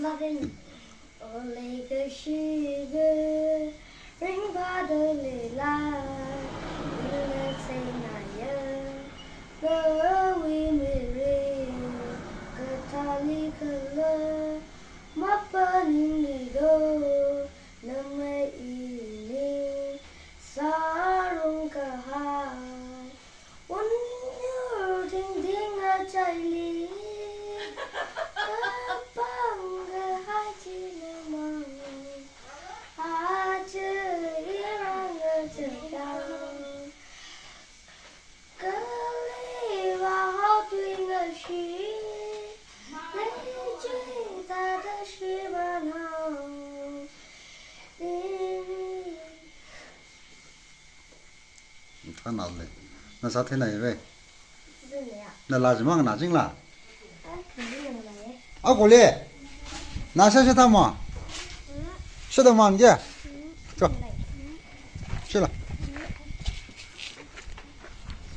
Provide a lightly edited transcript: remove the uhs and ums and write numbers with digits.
咋的呢？我那个是个人把的来啦，原来在那呀，那为美人，可他离开了，马把你里头，那么一年，沙龙个海，温柔静静的在里。你看哪子嘞？那啥天哪一位？是你呀？那拿什么拿进了？哎，你是哪个来？阿果哩，拿下去他嘛？是的嘛，你去，走，去了。